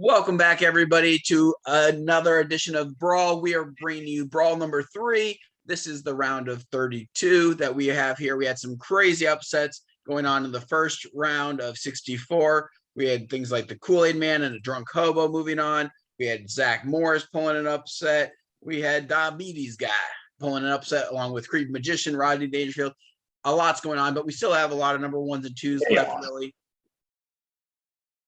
Welcome back, everybody, to another edition of Brawl. We are bringing you Brawl number 3. This is the round of 32 that we have here. We had some crazy upsets going on in the first round of 64. We had things like the Kool-Aid Man and a drunk hobo moving on. We had Zach Morris pulling an upset. We had Diabetes Guy pulling an upset along with Creep Magician, Rodney Dangerfield. A lot's going on, but we still have a lot of number 1s and 2s left, really.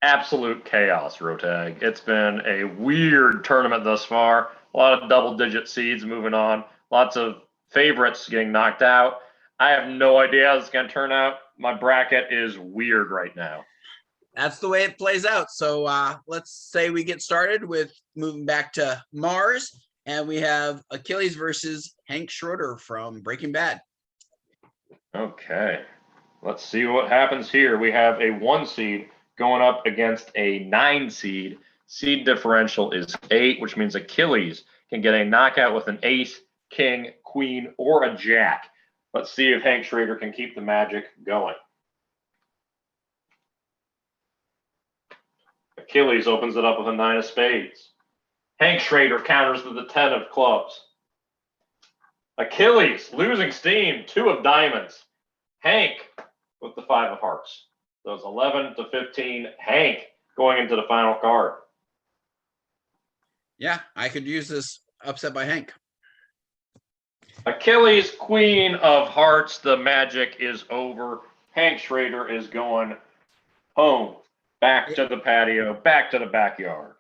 Absolute chaos, Rotag. It's been a weird tournament thus far. A lot of double-digit seeds moving on. Lots of favorites getting knocked out. I have no idea how it's going to turn out. My bracket is weird right now. That's the way it plays out. So let's say we get started with moving back to Mars, and we have Achilles versus Hank Schroeder from Breaking Bad. Okay, let's see what happens here. We have a 1 seed going up against a 9 seed. Seed differential is 8, which means Achilles can get a knockout with an ace, king, queen, or a jack. Let's see if Hank Schrader can keep the magic going. Achilles opens it up with a 9 of spades. Hank Schrader counters with a 10 of clubs. Achilles losing steam, 2 of diamonds. Hank with the 5 of hearts. So it's 11 to 15. Hank going into the final card. Yeah, I could use this upset by Hank. Achilles, queen of hearts. The magic is over. Hank Schrader is going home, back to the patio, back to the backyard.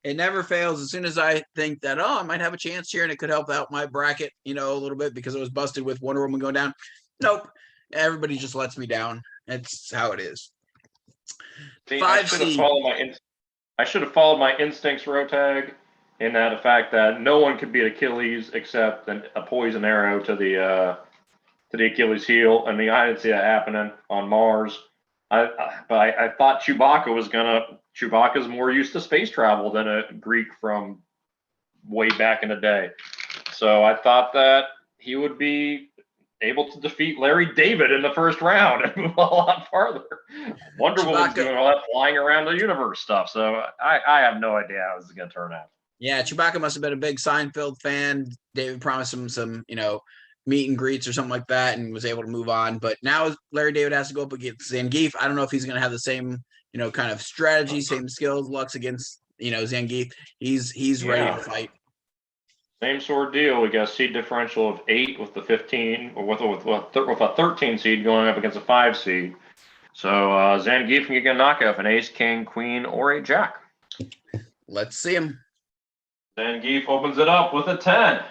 It never fails. As soon as I think that, I might have a chance here and it could help out my bracket, a little bit because I was busted with Wonder Woman going down. Nope. Everybody just lets me down. That's how it is. See, I should have followed my instincts, Rotag, in that the fact that no one could beat Achilles except a poison arrow to the Achilles heel. I mean, I didn't see that happening on Mars. But I thought Chewbacca's more used to space travel than a Greek from way back in the day. So I thought that he would be able to defeat Larry David in the first round and move a lot farther. Wonder Woman's doing all that flying around the universe stuff. So I have no idea how this is going to turn out. Yeah, Chewbacca must have been a big Seinfeld fan. David promised him some, meet and greets or something like that and was able to move on. But now Larry David has to go up against Zangief. I don't know if he's going to have the same, kind of strategy, same skills, Lux against, Zangief. He's ready to fight. Same sort of deal. We got a seed differential of 8 with the 15, or with a 13 seed going up against a 5 seed. So Zangief can get a knockout, an ace, king, queen, or a jack. Let's see him. Zangief opens it up with a 10.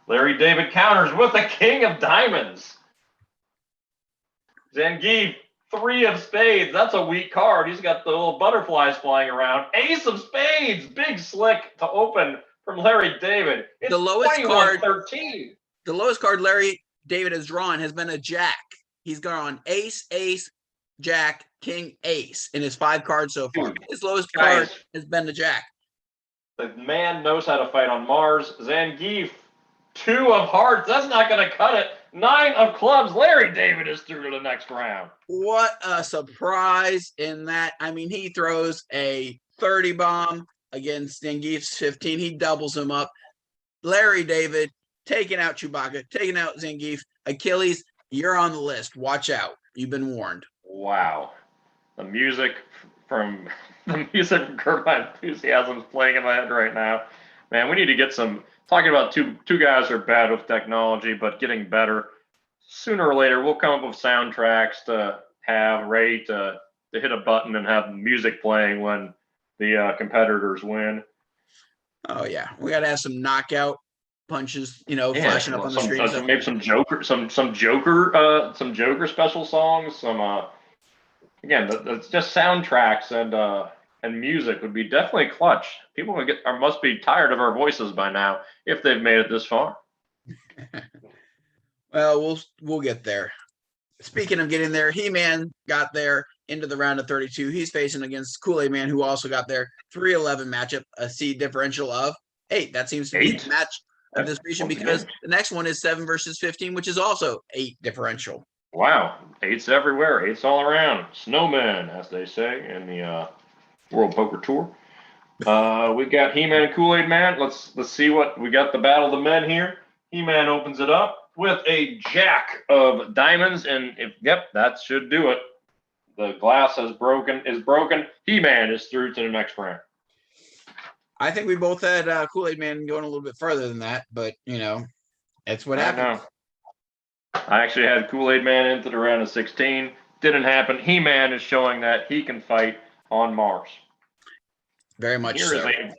Larry David counters with a king of diamonds. Zangief, 3 of spades. That's a weak card. He's got the little butterflies flying around. Ace of spades. Big slick to open from Larry David. It's the lowest card 13. The lowest card Larry David has drawn has been a jack. He's gone ace, jack, king, ace in his 5 cards so far. His lowest card has been the jack. The man knows how to fight on Mars. Zangief, 2 of hearts. That's not going to cut it. 9 of clubs. Larry David is through to the next round. What a surprise in that. I mean, he throws a 30 bomb against Zangief's 15. He doubles him up. Larry David taking out Chewbacca, taking out Zangief. Achilles, you're on the list. Watch out. You've been warned. Wow. The music from Curb My Enthusiasm is playing in my head right now. Man, we need to get some talking about two guys who are bad with technology, but getting better. Sooner or later, we'll come up with soundtracks to have ready to hit a button and have music playing when the competitors win. Oh yeah, we got to have some knockout punches, flashing up on the screen. Maybe some Joker special songs. Again, it's just soundtracks and music would be definitely clutch. People must be tired of our voices by now if they've made it this far. Well, we'll get there. Speaking of getting there, He-Man got there into the round of 32. He's facing against Kool-Aid Man, who also got there. 3-11 matchup, a seed differential of 8. That seems to be the match of this region because the next one is 7 versus 15, which is also 8 differential. Wow, 8s everywhere, 8s all around. Snowmen, as they say in the World Poker Tour. We got He-Man and Kool-Aid Man. Let's see what we got. The battle of the men here. He-Man opens it up with a jack of diamonds, and that should do it. The glass is broken. He-Man is through to the next round. I think we both had Kool-Aid Man going a little bit further than that, but that's what happened. I actually had Kool-Aid Man into the round of 16. Didn't happen. He-Man is showing that he can fight on Mars. Very much Here so. is a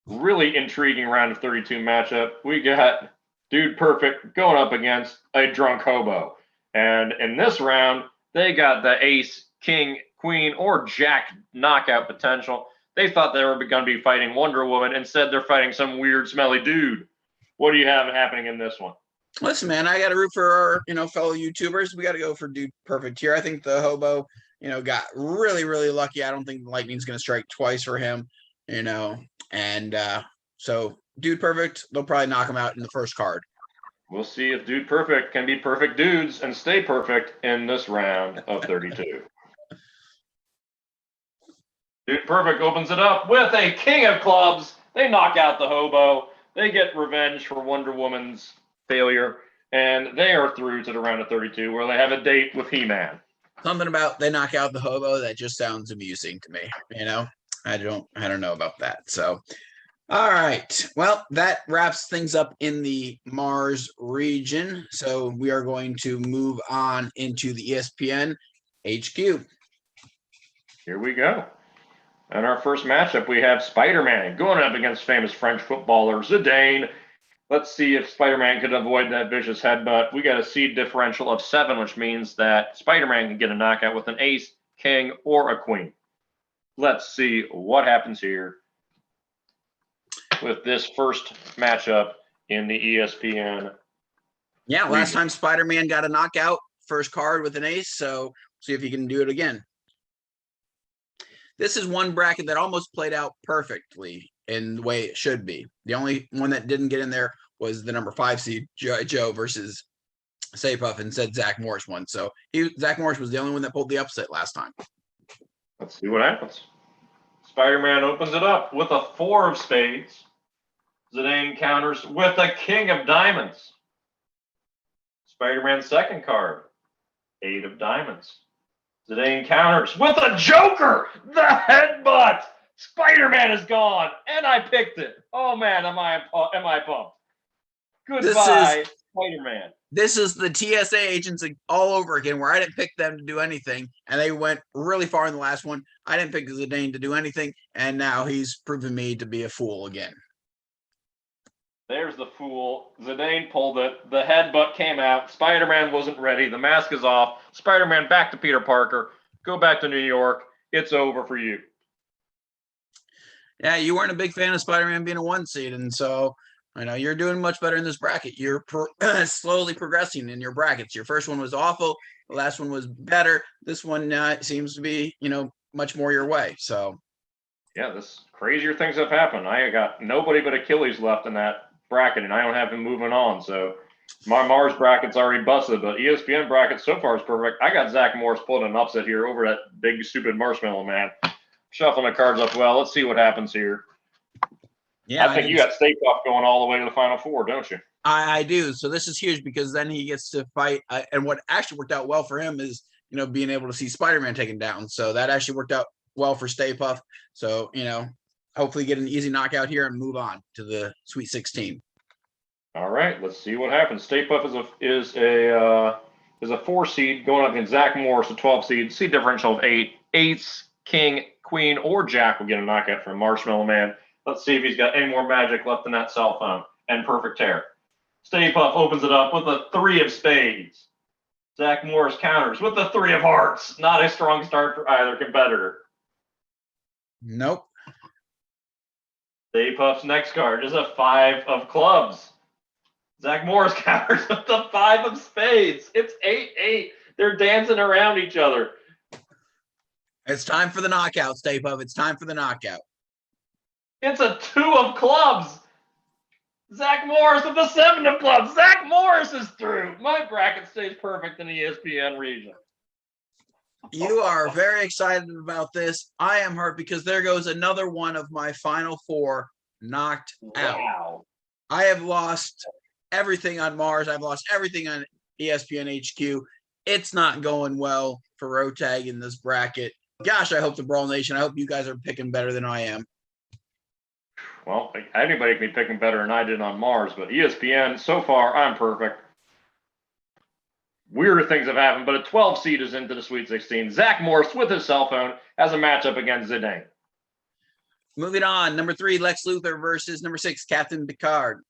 really intriguing round of 32 matchup. We got Dude Perfect going up against a drunk hobo. And in this round, they got the ace, king, queen, or jack knockout potential. They thought they were going to be fighting Wonder Woman. Instead, they're fighting some weird, smelly dude. What do you have happening in this one? Listen, man, I got to root for our, fellow YouTubers. We got to go for Dude Perfect here. I think the hobo, got really, really lucky. I don't think lightning's going to strike twice for him, and so Dude Perfect, they'll probably knock him out in the first card. We'll see if Dude Perfect can be perfect dudes and stay perfect in this round of 32. Dude Perfect opens it up with a king of clubs. They knock out the hobo. They get revenge for Wonder Woman's failure, and they are through to the round of 32 where they have a date with He-Man. Something about they knock out the hobo that just sounds amusing to me. I don't know about that. So, all right. Well, that wraps things up in the Mars region. So we are going to move on into the ESPN HQ. Here we go. In our first matchup, we have Spider-Man going up against famous French footballer Zidane. Let's see if Spider-Man could avoid that vicious headbutt. We got a seed differential of 7, which means that Spider-Man can get a knockout with an ace, king, or a queen. Let's see what happens here with this first matchup in the ESPN. Yeah, last time Spider-Man got a knockout, first card with an ace, so see if he can do it again. This is one bracket that almost played out perfectly in the way it should be. The only one that didn't get in there was the number 5 seed, Joe versus Stay Puft, and said Zach Morris won. So Zach Morris was the only one that pulled the upset last time. Let's see what happens. Spider-Man opens it up with a 4 of spades. Zidane counters with a king of diamonds. Spider-Man's second card, 8 of diamonds. Zidane counters with a joker, the headbutt. Spider-Man is gone, and I picked it. Oh man, am I pumped? Goodbye, Spider-Man. This is the TSA agents all over again, where I didn't pick them to do anything, and they went really far in the last one. I didn't pick Zidane to do anything, and now he's proven me to be a fool again. There's the fool. Zidane pulled it. The headbutt came out. Spider-Man wasn't ready. The mask is off. Spider-Man back to Peter Parker. Go back to New York. It's over for you. Yeah, you weren't a big fan of Spider-Man being a 1 seed, and so you're doing much better in this bracket. You're slowly progressing in your brackets. Your first one was awful. The last one was better. This one seems to be, much more your way. So, yeah, this crazier things have happened. I got nobody but Achilles left in that bracket, and I don't have him moving on. So my Mars bracket's already busted, but ESPN bracket so far is perfect. I got Zach Morris pulling an upset here over that big stupid marshmallow man. Shuffling the cards up well. Let's see what happens here. Yeah, I think you got Stay Puft going all the way to the Final Four, don't you? I do. So this is huge because then he gets to fight. And what actually worked out well for him is, being able to see Spider-Man taken down. So that actually worked out well for Stay Puft. So, hopefully get an easy knockout here and move on to the Sweet 16. All right, let's see what happens. Stay Puft is a 4 seed going up against Zach Morris, a 12 seed. Seed differential of 8. Ace, king, queen, or jack will get a knockout from Marshmallow Man. Let's see if he's got any more magic left in that cell phone. And perfect tear. Stay Puft opens it up with a 3 of spades. Zach Morris counters with a 3 of hearts. Not a strong start for either competitor. Nope. Stay Puft's next card is a 5 of clubs. Zach Morris counters with the 5 of spades. It's 8-8. They're dancing around each other. It's time for the knockout, Stay Puft. It's time for the knockout. It's a 2 of clubs. Zach Morris with the 7 of clubs. Zach Morris is through. My bracket stays perfect in the ESPN region. You are very excited about this. I am hurt because there goes another one of my final four knocked out. Wow. I have lost everything on Mars. I've lost everything on ESPN HQ. It's not going well for Rotag in this bracket. Gosh, I hope the Brawl Nation, I hope you guys are picking better than I am. Well, anybody can be picking better than I did on Mars, but ESPN, so far, I'm perfect. Weirder things have happened, but a 12 seed is into the Sweet 16. Zach Morris with his cell phone has a matchup against Zidane. Moving on, number 3, Lex Luthor versus number 6, Captain Picard.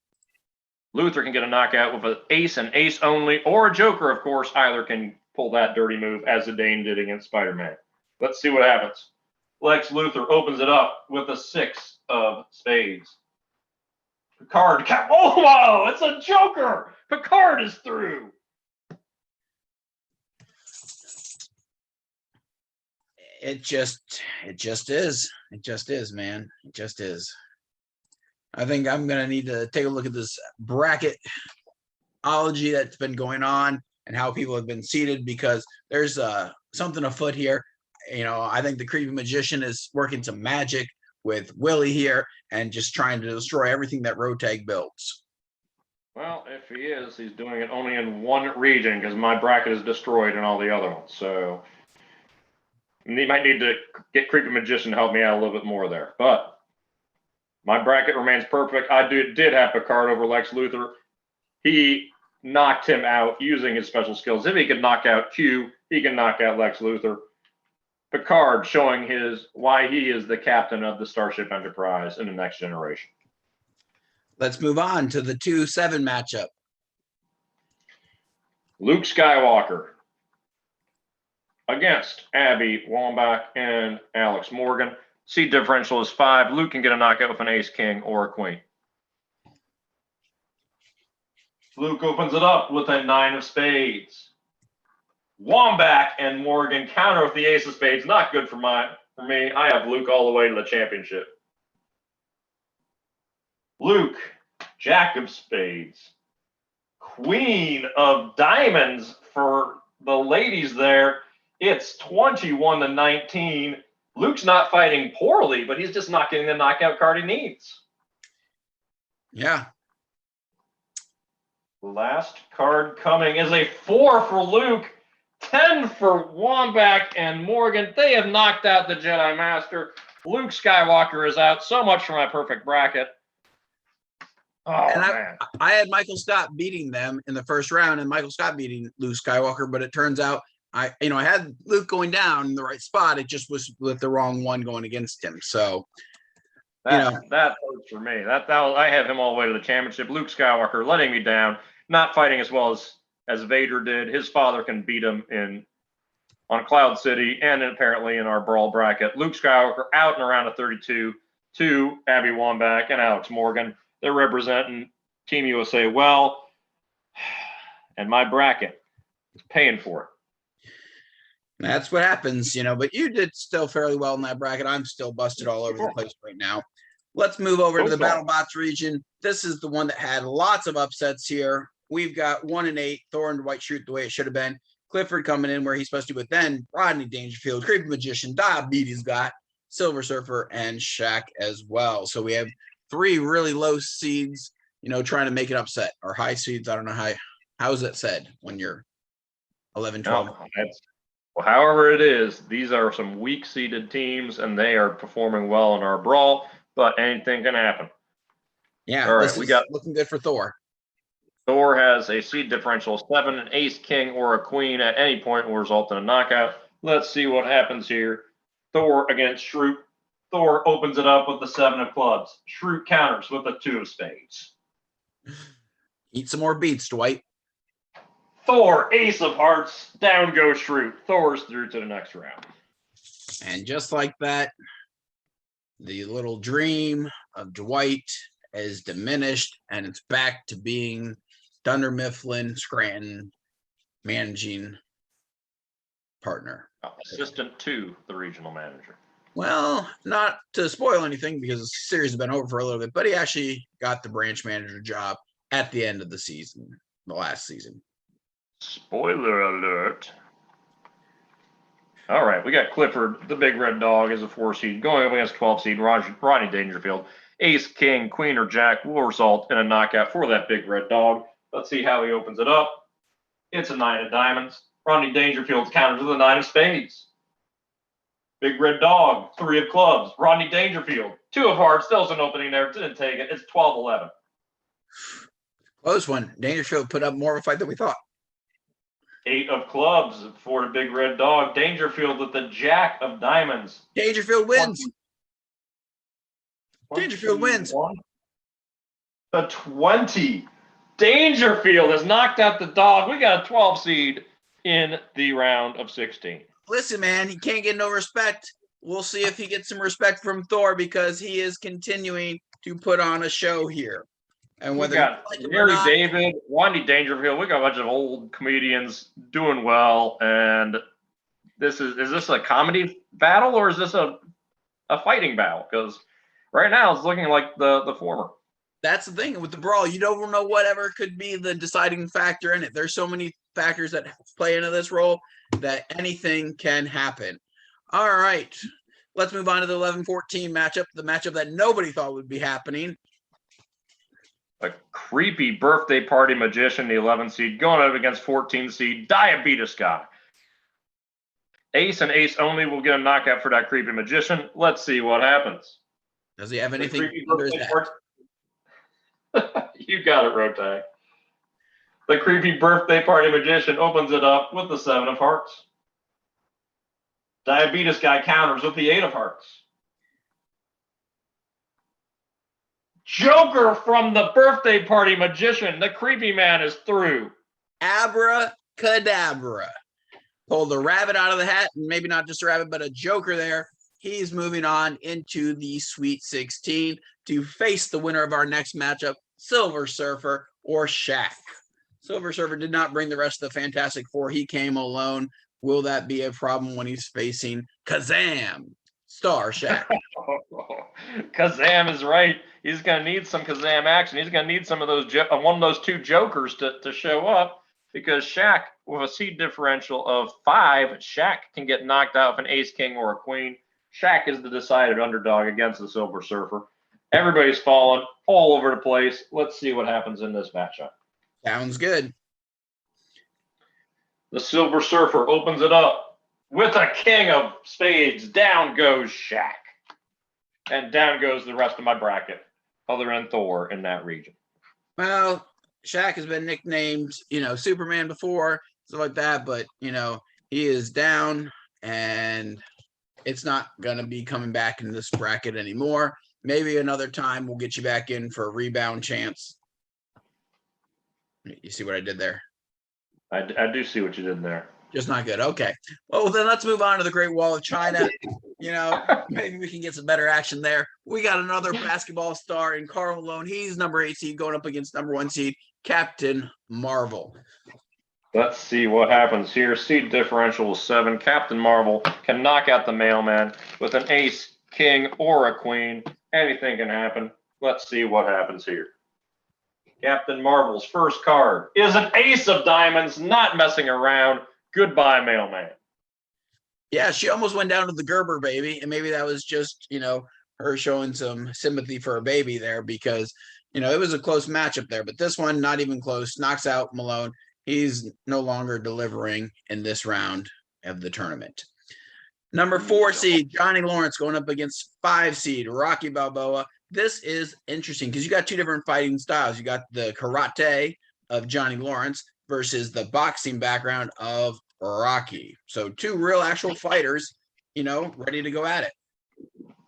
Luthor can get a knockout with an ace and ace only, or a joker, of course. Either can pull that dirty move as Zidane did against Spider-Man. Let's see what happens. Lex Luthor opens it up with a 6 of spades. Picard, oh, wow, it's a joker. Picard is through. It just is. It just is, man. It just is. I think I'm going to need to take a look at this bracketology that's been going on and how people have been seated, because there's something afoot here. You know, I think the Creepy Magician is working some magic with Willy here and just trying to destroy everything that Rotag builds. Well, if he is, he's doing it only in one region because my bracket is destroyed in all the other ones. So he might need to get Creepy Magician to help me out a little bit more there. But my bracket remains perfect. I did have Picard over Lex Luthor. He knocked him out using his special skills. If he could knock out Q, he can knock out Lex Luthor. Picard showing why he is the captain of the Starship Enterprise in the next generation. Let's move on to the 2-7 matchup. Luke Skywalker against Abby Wambach and Alex Morgan. Seed differential is 5. Luke can get a knockout with an ace, king, or a queen. Luke opens it up with a 9 of spades. Wambach and Morgan counter with the ace of spades. Not good for me. I have Luke all the way to the championship. Luke, jack of spades. Queen of diamonds for the ladies there. It's 21-19. Luke's not fighting poorly, but he's just not getting the knockout card he needs. Yeah. Last card coming is a 4 for Luke, 10 for Wambach and Morgan. They have knocked out the Jedi Master. Luke Skywalker is out. So much for my perfect bracket. Oh, man. I had Michael Scott beating them in the first round and Michael Scott beating Luke Skywalker, but it turns out I had Luke going down in the right spot. It just was with the wrong one going against him. So, that hurts for me. I have him all the way to the championship. Luke Skywalker letting me down, not fighting as well as Vader did. His father can beat him on Cloud City and apparently in our Brawl bracket. Luke Skywalker out in a round of 32 to Abby Wambach and Alex Morgan. They're representing Team USA well, and my bracket is paying for it. That's what happens, but you did still fairly well in that bracket. I'm still busted all over the place right now. Let's move over to the BattleBots region. This is the one that had lots of upsets here. We've got 1 and 8, Thor and Dwight Schrute the way it should have been. Clifford coming in where he's supposed to, but then Rodney Dangerfield, Creepy Magician, Diabetes got Silver Surfer, and Shaq as well. So we have 3 really low seeds, trying to make an upset, or high seeds. I don't know how is that said when you're 11, 12. Well, however it is, these are some weak-seeded teams, and they are performing well in our Brawl, but anything can happen. Yeah, all right, we got looking good for Thor. Thor has a seed differential of 7, an ace, king, or a queen at any point will result in a knockout. Let's see what happens here. Thor against Schrute. Thor opens it up with the 7 of clubs. Schrute counters with the 2 of spades. Eat some more beats, Dwight. Thor, ace of hearts, down goes Schrute. Thor's through to the next round. And just like that, the little dream of Dwight is diminished, and it's back to being Dunder Mifflin Scranton managing partner. Assistant to the regional manager. Well, not to spoil anything because the series has been over for a little bit, but he actually got the branch manager job at the end of the season, the last season. Spoiler alert. All right, we got Clifford, the big red dog, as a 4 seed, going up against 12 seed Rodney Dangerfield. Ace, king, queen, or jack will result in a knockout for that big red dog. Let's see how he opens it up. It's a 9 of diamonds. Rodney Dangerfield's counters with a 9 of spades. Big red dog, 3 of clubs. Rodney Dangerfield, 2 of hearts. There was an opening there. Didn't take it. It's 12-11. Close one. Dangerfield put up more of a fight than we thought. 8 of clubs for the big red dog. Dangerfield with the jack of diamonds. Dangerfield wins. Dangerfield wins. A 20. Dangerfield has knocked out the dog. We got a 12 seed in the round of 16. Listen, man, he can't get no respect. We'll see if he gets some respect from Thor because he is continuing to put on a show here. And whether we got Larry David, Rodney Dangerfield, we got a bunch of old comedians doing well. And is this a comedy battle or is this a fighting battle? Because right now it's looking like the former. That's the thing with the Brawl. You don't know whatever could be the deciding factor in it. There's so many factors that play into this role that anything can happen. All right. Let's move on to the 11-14 matchup, the matchup that nobody thought would be happening. A creepy birthday party magician, the 11 seed, going up against 14 seed Diabetes Guy. Ace and ace only will get a knockout for that creepy magician. Let's see what happens. Does he have anything under his hat? You got it, Rotag. The creepy birthday party magician opens it up with the 7 of hearts. Diabetes Guy counters with the 8 of hearts. Joker from the birthday party magician. The creepy man is through. Abracadabra. Pulled the rabbit out of the hat, and maybe not just a rabbit, but a Joker there. He's moving on into the Sweet 16 to face the winner of our next matchup, Silver Surfer or Shaq. Silver Surfer did not bring the rest of the Fantastic Four. He came alone. Will that be a problem when he's facing Kazam, Star Shaq? Kazam is right. He's going to need some Kazam action. He's going to need some of those one of those 2 jokers to show up because Shaq, with a seed differential of 5, Shaq can get knocked out of an ace, king, or a queen. Shaq is the decided underdog against the Silver Surfer. Everybody's falling all over the place. Let's see what happens in this matchup. Sounds good. The Silver Surfer opens it up with a king of spades. Down goes Shaq. And down goes the rest of my bracket, other than Thor in that region. Well, Shaq has been nicknamed, Superman before, stuff like that, but, he is down, and it's not going to be coming back in this bracket anymore. Maybe another time we'll get you back in for a rebound chance. You see what I did there? I do see what you did there. Just not good. Okay. Well, then let's move on to the Great Wall of China. Maybe we can get some better action there. We got another basketball star in Karl Malone. He's number 8 seed going up against number 1 seed, Captain Marvel. Let's see what happens here. Seed differential is 7. Captain Marvel can knock out the mailman with an ace, king, or a queen. Anything can happen. Let's see what happens here. Captain Marvel's first card is an ace of diamonds, not messing around. Goodbye, mailman. Yeah, she almost went down to the Gerber baby, and maybe that was just, her showing some sympathy for her baby there because, it was a close matchup there. But this one, not even close, knocks out Malone. He's no longer delivering in this round of the tournament. Number 4 seed, Johnny Lawrence going up against 5 seed, Rocky Balboa. This is interesting because you got 2 different fighting styles. You got the karate of Johnny Lawrence versus the boxing background of Rocky. So 2 real actual fighters, ready to go at it.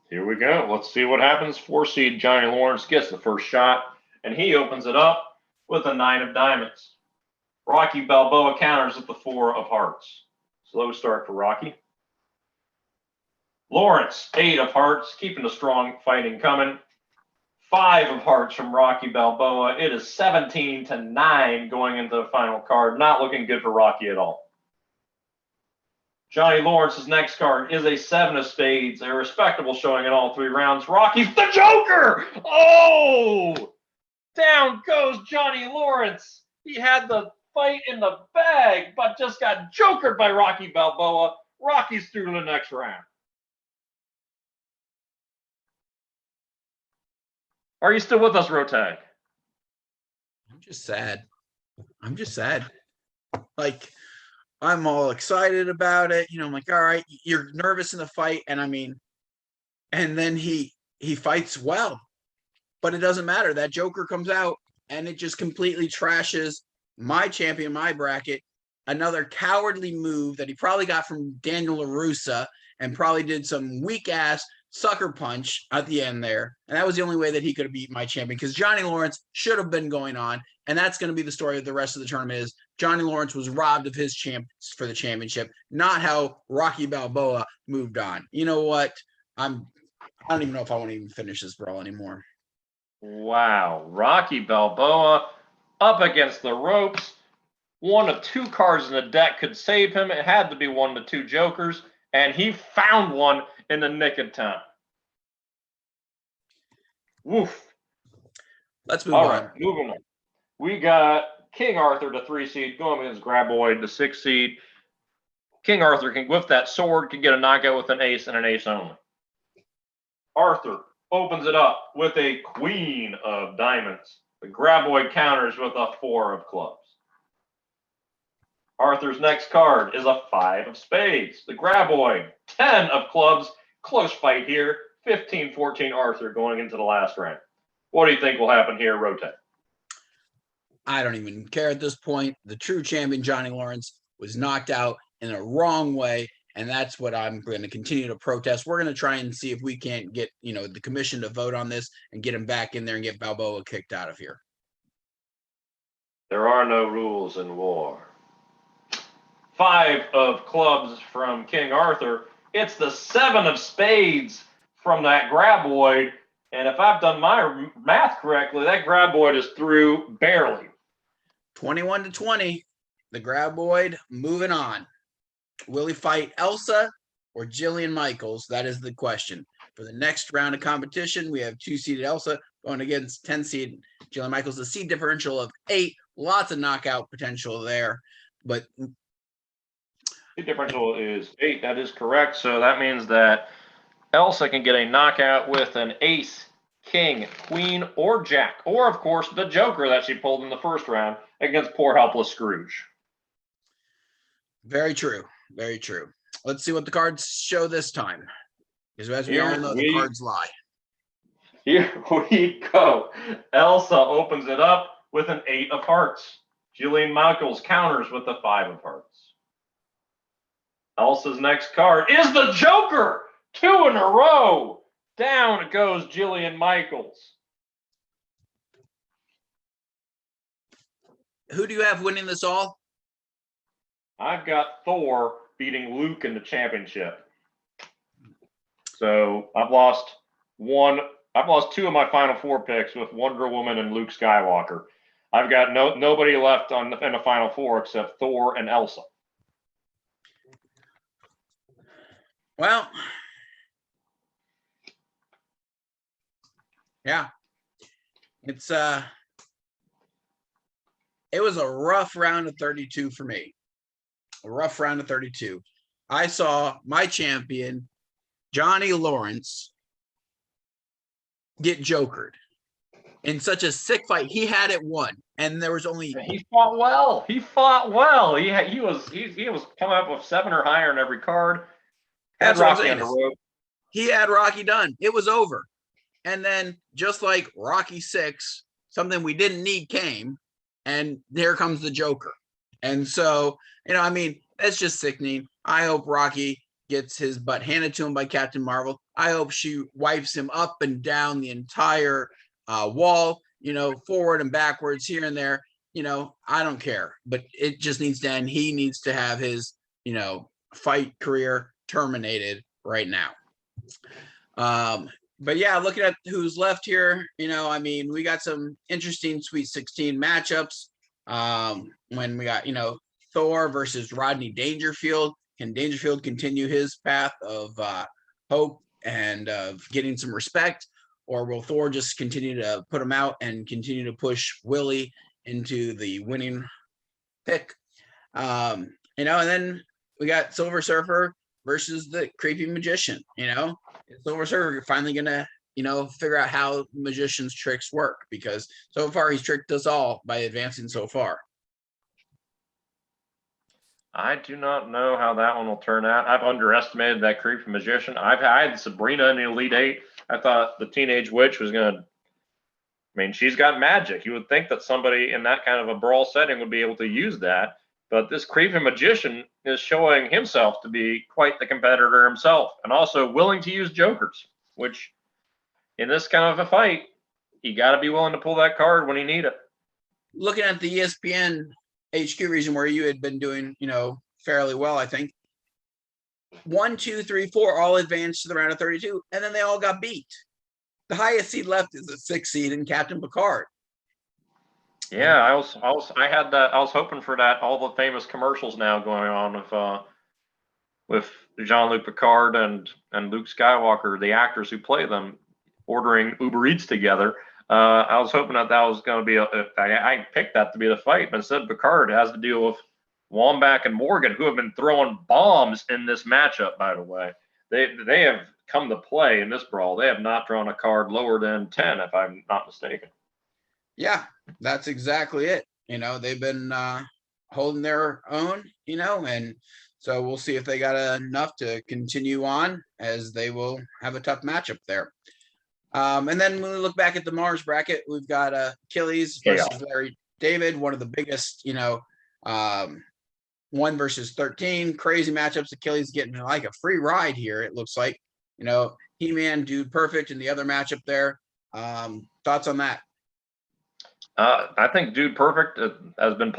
Here we go. Let's see what happens. 4 seed Johnny Lawrence gets the first shot, and he opens it up with a 9 of diamonds. Rocky Balboa counters with the 4 of hearts. Slow start for Rocky. Lawrence, 8 of hearts, keeping the strong fighting coming. 5 of hearts from Rocky Balboa. It is 17-9 going into the final card. Not looking good for Rocky at all. Johnny Lawrence's next card is a 7 of spades, a respectable showing in all 3 rounds. Rocky's the Joker! Oh! Down goes Johnny Lawrence. He had the fight in the bag, but just got jokered by Rocky Balboa. Rocky's through to the next round. Are you still with us, Rotag? I'm just sad. I'm just sad. Like, I'm all excited about it. I'm like, all right, you're nervous in the fight. And I mean, and then he fights well, but it doesn't matter. That Joker comes out and it just completely trashes my champion, my bracket. Another cowardly move that he probably got from Daniel LaRussa and probably did some weak ass sucker punch at the end there. And that was the only way that he could have beat my champion, because Johnny Lawrence should have been going on. And that's going to be the story of the rest of the tournament is Johnny Lawrence was robbed of his champ for the championship, not how Rocky Balboa moved on. You know what? I don't even know if I want to even finish this brawl anymore. Wow. Rocky Balboa up against the ropes. One of two cards in the deck could save him. It had to be one of the two Jokers, and he found one in the nick of time. Woof. Let's move on. All right, moving on. We got King Arthur, the 3 seed, going against Graboid, the 6 seed. King Arthur can, with that sword, can get a knockout with an ace and an ace only. Arthur opens it up with a queen of diamonds. The Graboid counters with a 4 of clubs. Arthur's next card is a 5 of spades. The Graboid, 10 of clubs. Close fight here. 15-14 Arthur going into the last round. What do you think will happen here, Rotag? I don't even care at this point. The true champion, Johnny Lawrence, was knocked out in a wrong way, and that's what I'm going to continue to protest. We're going to try and see if we can't get, the commission to vote on this and get him back in there and get Balboa kicked out of here. There are no rules in war. 5 of clubs from King Arthur. It's the 7 of spades from that Graboid. And if I've done my math correctly, that Graboid is through barely. 21-20. The Graboid moving on. Will he fight Elsa or Jillian Michaels? That is the question. For the next round of competition, we have 2-seeded Elsa going against 10-seed Jillian Michaels. The seed differential of 8. Lots of knockout potential there. But seed differential is 8. That is correct. So that means that Elsa can get a knockout with an ace, king, queen, or jack. Or, of course, the Joker that she pulled in the first round against poor helpless Scrooge. Very true. Very true. Let's see what the cards show this time. Because as we all know, the cards lie. Here we go. Elsa opens it up with an 8 of hearts. Jillian Michaels counters with a 5 of hearts. Elsa's next card is the Joker! 2 in a row. Down goes Jillian Michaels. Who do you have winning this all? I've got Thor beating Luke in the championship. So I've lost 2 of my final 4 picks with Wonder Woman and Luke Skywalker. I've got nobody left in the final 4 except Thor and Elsa. Well, yeah, it was a rough round of 32 for me. A rough round of 32. I saw my champion, Johnny Lawrence, get jokered in such a sick fight. He had it won, and there was only he fought well. He fought well. He was coming up with 7 or higher in every card. Had Rocky on the rope. He had Rocky done. It was over. And then just like Rocky 6, something we didn't need came, and here comes the Joker. And so, that's just sickening. I hope Rocky gets his butt handed to him by Captain Marvel. I hope she wipes him up and down the entire wall, forward and backwards, here and there. I don't care, but it just needs to end. He needs to have his, fight career terminated right now. But yeah, looking at who's left here, we got some interesting Sweet 16 matchups. When we got, Thor versus Rodney Dangerfield. Can Dangerfield continue his path of hope and of getting some respect? Or will Thor just continue to put him out and continue to push Willy into the winning pick? And then we got Silver Surfer versus the creepy magician. Silver Surfer finally gonna figure out how magician's tricks work, because so far he's tricked us all by advancing so far. I do not know how that one will turn out. I've underestimated that creepy magician. I had Sabrina in the Elite Eight. I thought the Teenage Witch was gonna. I mean, she's got magic. You would think that somebody in that kind of a brawl setting would be able to use that. But this creepy magician is showing himself to be quite the competitor himself, and also willing to use jokers, which in this kind of a fight, you got to be willing to pull that card when you need it. Looking at the ESPN HQ region where you had been doing, fairly well, I think. 1, 2, 3, 4 all advanced to the round of 32, and then they all got beat. The highest seed left is a 6 seed in Captain Picard. Yeah, I was hoping for that. All the famous commercials now going on with Jean-Luc Picard and Luke Skywalker, the actors who play them, ordering Uber Eats together. I was hoping that was going to be I picked that to be the fight, but instead Picard has to deal with Wambach and Morgan, who have been throwing bombs in this matchup. By the way, they have come to play in this brawl. They have not drawn a card lower than 10, if I'm not mistaken. Yeah, that's exactly it. They've been holding their own, and so we'll see if they got enough to continue on, as they will have a tough matchup there. And then when we look back at the Mars bracket, we've got Achilles versus Larry David, one of the biggest, 1 versus 13. Crazy matchups. Achilles getting like a free ride here, it looks like. He-Man, Dude Perfect in the other matchup there. Thoughts on that? I think Dude Perfect have been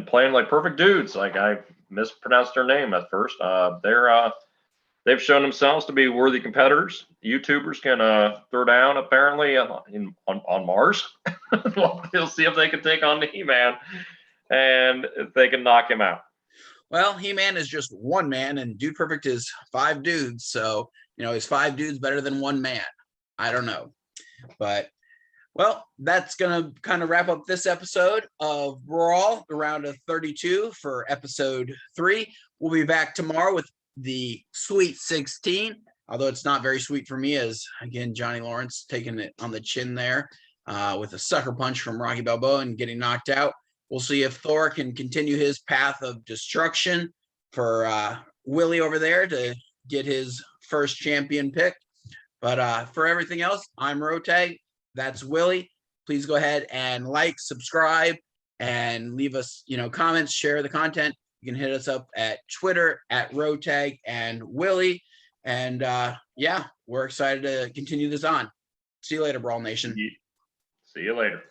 playing like perfect dudes. Like, I mispronounced their name at first. They've shown themselves to be worthy competitors. YouTubers can throw down apparently on Mars. We'll see if they can take on the He-Man and if they can knock him out. Well, He-Man is just one man, and Dude Perfect is 5 dudes. So, is 5 dudes better than 1 man? I don't know. But, well, that's going to kind of wrap up this episode of Brawl, the round of 32 for episode 3. We'll be back tomorrow with the Sweet 16, although it's not very sweet for me, as, again, Johnny Lawrence taking it on the chin there with a sucker punch from Rocky Balboa and getting knocked out. We'll see if Thor can continue his path of destruction for Willy over there to get his first champion pick. But for everything else, I'm Rotag. That's Willy. Please go ahead and like, subscribe, and leave us, comments, share the content. You can hit us up at Twitter at Rotag and Willy. And yeah, we're excited to continue this on. See you later, Brawl Nation. See you later.